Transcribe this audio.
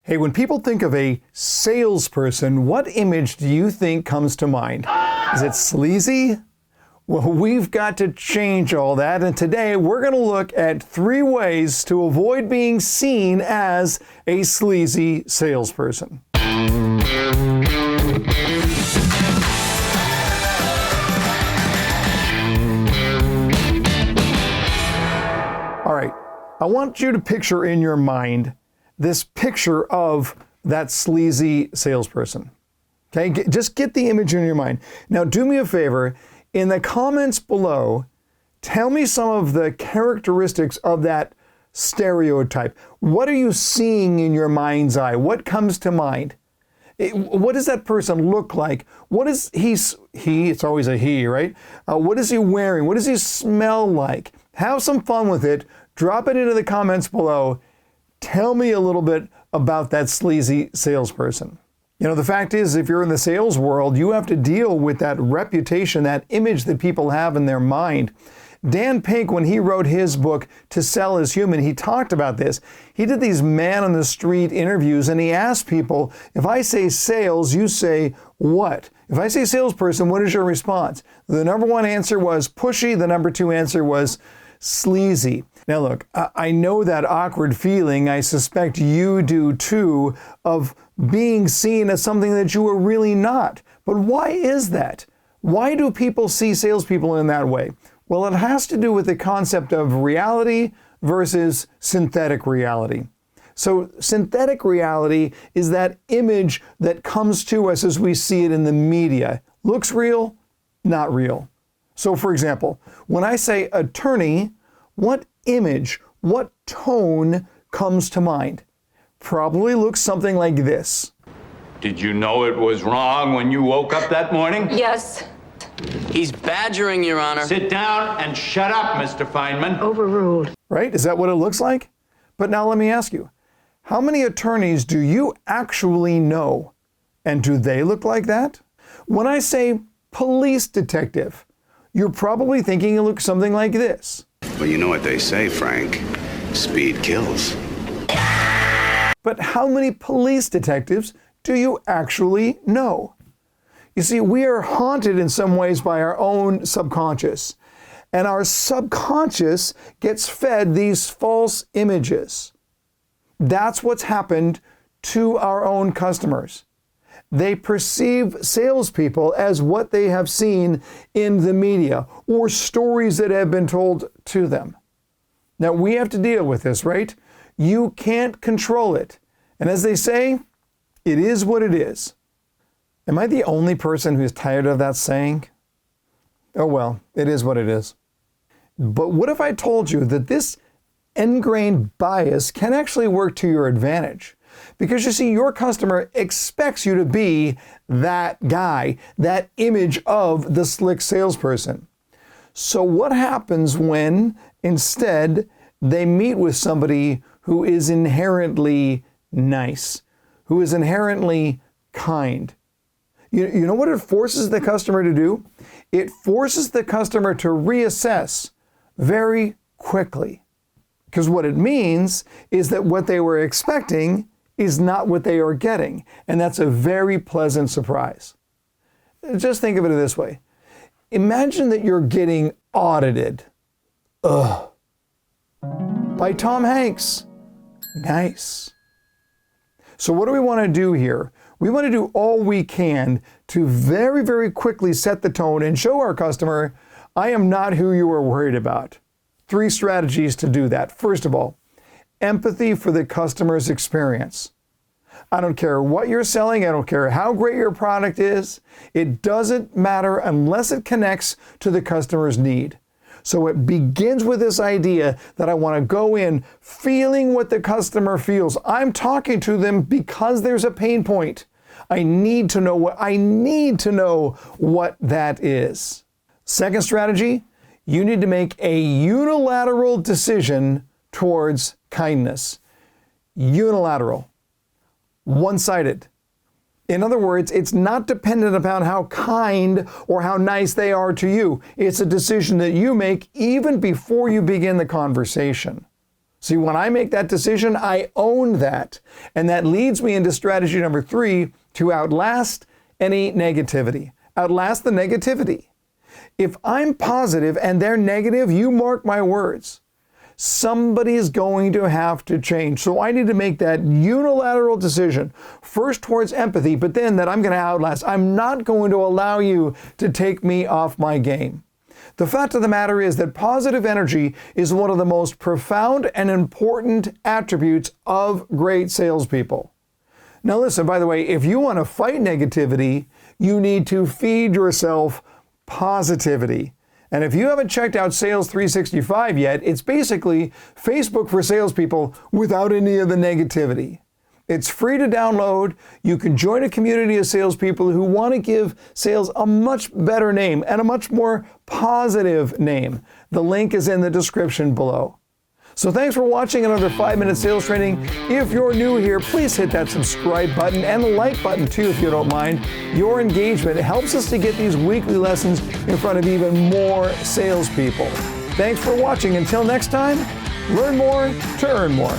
Hey, when people think of a salesperson, what image do you think comes to mind? Is it sleazy? Well, we've got to change all that, and today we're going to look at 3 ways to avoid being seen as a sleazy salesperson. All right, I want you to picture in your mind this picture of that sleazy salesperson. Okay, just get the image in your mind. Now, do me a favor, in the comments below, tell me some of the characteristics of that stereotype. What are you seeing in your mind's eye? What comes to mind? What does that person look like? What is he, it's always a he, right? What is he wearing? What does he smell like? Have some fun with it. Drop it into the comments below. Tell me a little bit about that sleazy salesperson. You know, the fact is, if you're in the sales world, you have to deal with that reputation, that image that people have in their mind. Dan Pink, when he wrote his book, To Sell is Human, he talked about this. He did these man-on-the-street interviews, and he asked people, if I say sales, you say what? If I say salesperson, what is your response? The number 1 answer was pushy. The number 2 answer was sleazy. Now look, I know that awkward feeling, I suspect you do too, of being seen as something that you are really not. But why is that? Why do people see salespeople in that way? Well, it has to do with the concept of reality versus synthetic reality. So synthetic reality is that image that comes to us as we see it in the media. Looks real, not real. So for example, when I say attorney, what image, what tone comes to mind? Probably looks something like this. Did you know it was wrong when you woke up that morning? Yes. He's badgering, Your Honor. Sit down and shut up, Mr. Feynman. Overruled. Right? Is that what it looks like? But now let me ask you, how many attorneys do you actually know? And do they look like that? When I say police detective, you're probably thinking it looks something like this. Well, you know what they say, Frank. Speed kills. But how many police detectives do you actually know? You see, we are haunted in some ways by our own subconscious. And our subconscious gets fed these false images. That's what's happened to our own customers. They perceive salespeople as what they have seen in the media or stories that have been told to them. Now, we have to deal with this, right? You can't control it. And as they say, it is what it is. Am I the only person who's tired of that saying? Oh well, it is what it is. But what if I told you that this ingrained bias can actually work to your advantage? Because you see, your customer expects you to be that guy, that image of the slick salesperson. So what happens when instead they meet with somebody who is inherently nice, who is inherently kind? You know what it forces the customer to do? It forces the customer to reassess very quickly. Because what it means is that what they were expecting is not what they are getting. And that's a very pleasant surprise. Just think of it this way. Imagine that you're getting audited. By Tom Hanks. Nice. So what do we want to do here? We want to do all we can to very, very quickly set the tone and show our customer, I am not who you are worried about. 3 strategies to do that. First of all, empathy for the customer's experience. I don't care what you're selling. I don't care how great your product is. It doesn't matter unless it connects to the customer's need. So it begins with this idea that I want to go in feeling what the customer feels. I'm talking to them because there's a pain point. I need to know what that is. Second strategy, you need to make a unilateral decision towards kindness. Unilateral. One-sided. In other words, it's not dependent upon how kind or how nice they are to you. It's a decision that you make even before you begin the conversation. See, when I make that decision, I own that. And that leads me into strategy number 3, to outlast any negativity. Outlast the negativity. If I'm positive and they're negative, you mark my words, somebody's going to have to change. So I need to make that unilateral decision, first towards empathy, but then that I'm going to outlast. I'm not going to allow you to take me off my game. The fact of the matter is that positive energy is one of the most profound and important attributes of great salespeople. Now listen, by the way, if you want to fight negativity, you need to feed yourself positivity. And if you haven't checked out Sales 365 yet, it's basically Facebook for salespeople without any of the negativity. It's free to download. You can join a community of salespeople who want to give sales a much better name and a much more positive name. The link is in the description below. So thanks for watching another 5-minute sales training. If you're new here, please hit that subscribe button and the like button too, if you don't mind. Your engagement helps us to get these weekly lessons in front of even more salespeople. Thanks for watching. Until next time, learn more to earn more.